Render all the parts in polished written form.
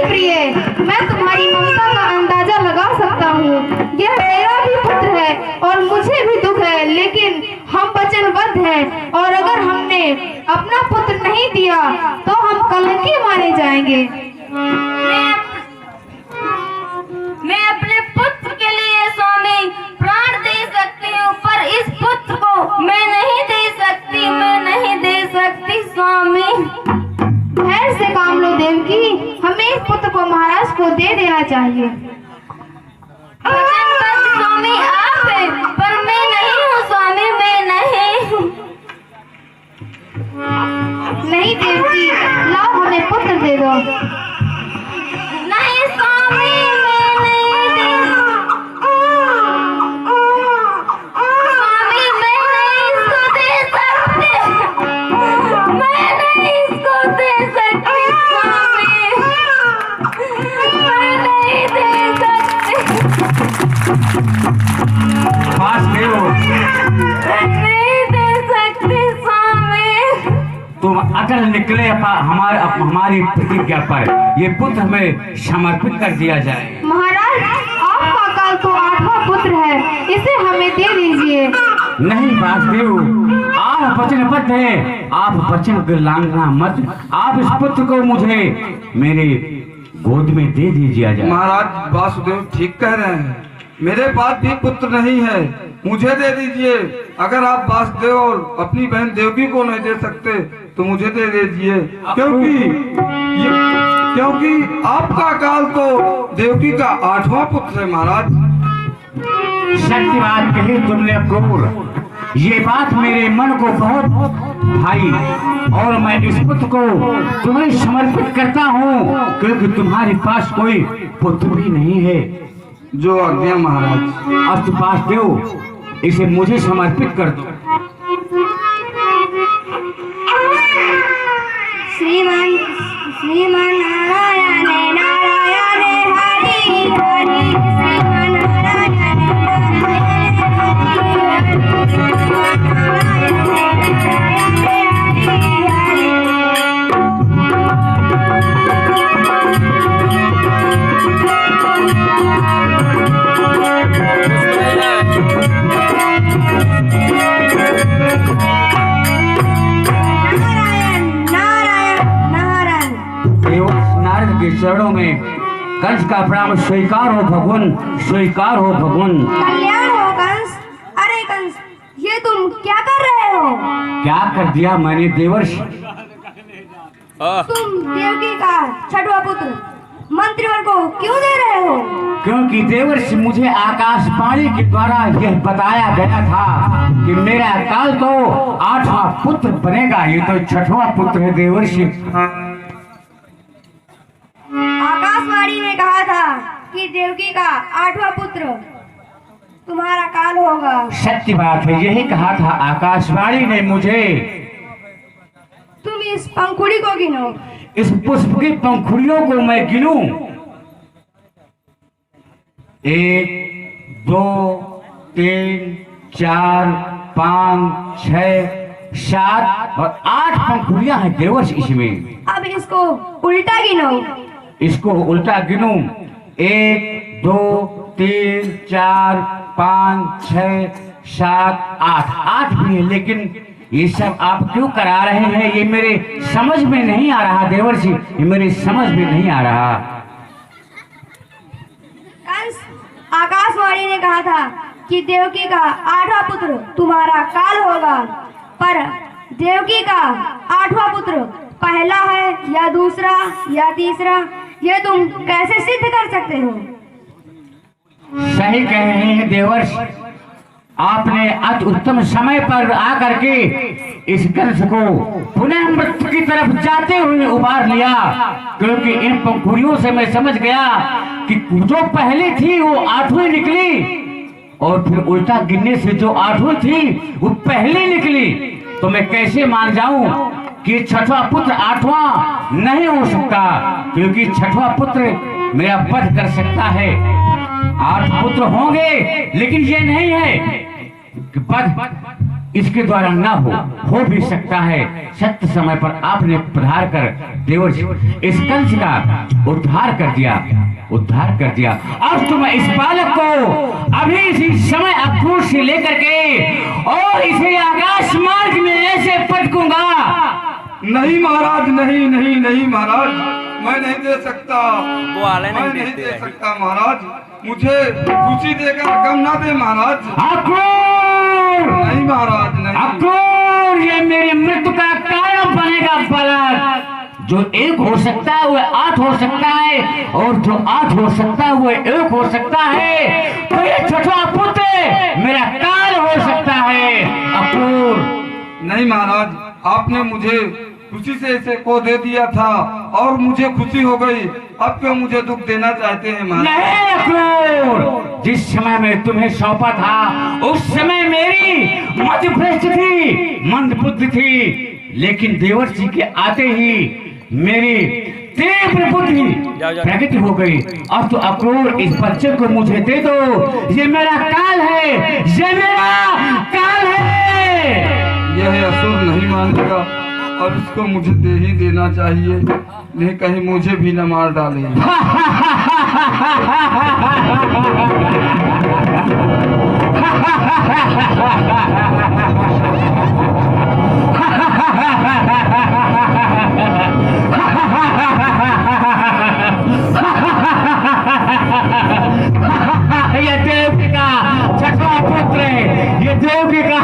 प्रिय, मैं तुम्हारी ममता का अंदाजा लगा सकता हूँ। यह मेरा भी पुत्र है और मुझे भी दुख है, लेकिन हम वचनबद्ध हैं और अगर हमने अपना पुत्र नहीं दिया तो हम कलंकी माने जाएंगे। मैं अपने पुत्र के लिए स्वामी प्राण दे सकती हूँ, पर इस पुत्र को मैं नहीं दे सकती, मैं नहीं दे सकती स्वामी। धैर्य से काम लो देवकी, हमें इस पुत्र को महाराज को दे देना चाहिए। वचनबद्ध स्वामी आप हैं, पर मैं नहीं हूँ स्वामी, मैं नहीं। नहीं देवकी, लाओ हमें पुत्र दे दो। नहीं स्वामी, मैं नहीं दे स्वामी, मैं नहीं इसको दे सकती, मैं नहीं इसको दे सकती स्वामी, मैं नहीं दे सकती, मैं नहीं दे सकती स्वामी। तुम अटल निकले हमारी प्रतिज्ञा पर, ये पुत्र हमें समर्पित कर दिया जाए। महाराज, आपका काल तो 8वां पुत्र है, इसे हमें दे दीजिए। नहीं वासुदेव, आप वचनबद्ध हैं, आप वचन उल्लंघना मत। आप इस पुत्र को मुझे मेरे गोद में दे दीजिए जाए। महाराज वासुदेव ठीक कह रहे हैं, मेरे पास भी पुत्र नहीं है, मुझे दे दीजिए। अगर आप वासुदेव और अपनी बहन देवकी को नहीं दे सकते तो मुझे दे दीजिए, क्योंकि आपका काल तो देवकी का 8वां पुत्र है। महाराज सत्य बात कही तुमने क्रूर, ये बात मेरे मन को बहुत भाई, और मैं इस पुत्र को तुम्हें समर्पित करता हूँ, क्योंकि तुम्हारे पास कोई पुत्र भी नहीं है। जो आज्ञा महाराज। अस्तु वासुदेव, इसे मुझे समर्पित कर दो। श्रीमान श्रीमान नारायण नारायण हरि हरि, श्रीमान नारायण नारायण के चरणों में कंस का प्रणाम स्वीकार हो भगवान, स्वीकार हो भगवान। कल्याण हो कंस। अरे कंस, ये तुम क्या कर रहे हो? क्या कर दिया मैंने देवर्षि? तुम देवकी का 6वां पुत्र मंत्रीवर को क्यों दे रहे हो? क्योंकि देवर्षि, मुझे आकाशवाणी के द्वारा यह बताया गया था कि मेरा काल तो 8वां पुत्र बनेगा, ये तो 6वां पुत्र है देवर्षि। आकाशवाणी ने कहा था कि देवकी का 8वां पुत्र तुम्हारा काल होगा। सत्य बात है, यही कहा था आकाशवाणी ने मुझे। तुम इस पंखुड़ी को गिनो। इस पुष्प की पंखुड़ियों को मैं गिनूं? 1 2 3 4 5 6 7 और 8 पंखुड़ियां हैं देवर्षि इसमें। अब इसको उल्टा गिनो। इसको उल्टा गिनूं? 1 2 3 4 5 6 7 8 भी है, लेकिन ये सब आप क्यों करा रहे हैं? ये मेरे समझ में नहीं आ रहा देवर्षि, ये मेरे समझ में नहीं आ रहा। कंस, आकाशवाणी ने कहा था कि देवकी का 8वां पुत्र तुम्हारा काल होगा, पर देवकी का 8वां पुत्र पहला है या दूसरा या तीसरा, ये तुम कैसे सिद्ध कर सकते हो? सही कह रहे हैं देवर्षि, आपने अति उत्तम समय पर आकर के इस कंस को पुनः मृत्यु की तरफ जाते हुए उबार लिया, क्योंकि इन पंखुड़ियों से मैं समझ गया कि जो पहली थी वो 8वीं निकली, और फिर उल्टा गिनने से जो 8वीं थी वो पहली निकली। तो मैं कैसे मान जाऊं कि 6वां पुत्र 8वां नहीं हो सकता, क्योंकि 6वां पुत्र मेरा वध कर सकता है। 8 पुत्र होंगे, लेकिन ये नहीं है कि इसके द्वारा न हो भी सकता है सत्य समय पर आपने पधार कर देवर जी इस कंस का उद्धार कर दिया और तुम इस बालक को अभी इसी समय अक्रूर से लेकर के और इसे आकाश मार्ग में ऐसे पटकूंगा। नहीं महाराज, नहीं नहीं नहीं महाराज, मैं नहीं दे सकता, मैं नहीं दे सकता महाराज, मुझे खुशी देकर कम ना दे महाराज। अक्रूर नहीं महाराज, नहीं। अक्रूर, ये मेरी मृत्यु का कारण बनेगा बालक। जो एक हो सकता है वो 8 हो सकता है, और जो 8 हो सकता है वो 1 हो सकता है। तो ये छठवां पुत्र मेरा काल हो सकता है। अक्रूर नहीं महाराज, आपने मुझे खुशी से इसे को दे दिया था और मुझे खुशी हो गई, अब क्यों मुझे दुख देना चाहते हैं महाराज? नहीं अक्रूर, जिस समय में तुम्हें सौंपा था उस समय मेरी मध्यभ्रष्ट थी, मंद बुद्धि थी, लेकिन देवर जी के आते ही मेरी तीव्र बुद्धि प्रगति हो गई। अब तो अक्रूर इस बच्चे को मुझे दे दो, ये मेरा काल है, ये मेरा काल है। यह असुर नहीं मानेगा और इसको मुझे दे ही देना चाहिए, नहीं कहीं मुझे भी न मार डाले। ये देवकी का छठवां पुत्र है, ये देवकी का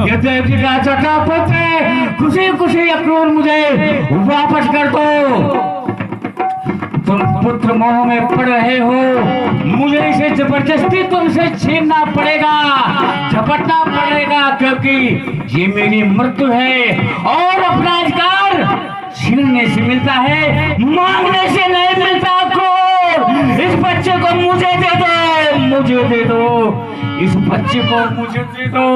ये देवकी का छठवां पुत्र है। खुशी खुशी अक्रूर मुझे वापस कर दो। तुम पुत्र मोह में पड़ रहे हो, मुझे इसे जबरदस्ती तुमसे छीनना पड़ेगा, झपटना पड़ेगा, क्योंकि ये मेरी मृत्यु है और अपना अधिकार छीनने से मिलता है, मांगने से नहीं मिलता। इस बच्चे को मुझे दे दो, मुझे दे दो, इस बच्चे को मुझे दे दो।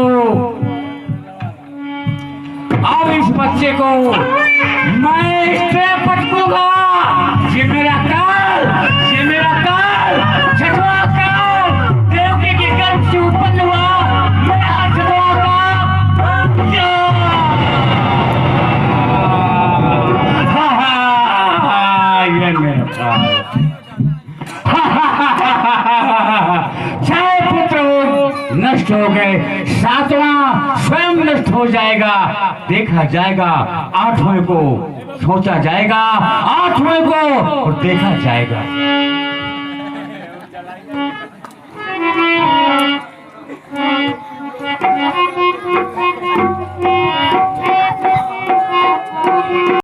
अब इस बच्चे को मैं इस तरह पटकूंगा। ये मेरा काल, ये मेरा काल, छठवां काल, देवकी के गर्भ से उत्पन्न हुआ मेरा छठवां काल। ये मेरा काल। 6 पुत्र नष्ट हो गए, 7वां स्वयं नष्ट हो जाएगा। देखा जाएगा 8वें को, सोचा जाएगा 8वें को और देखा जाएगा।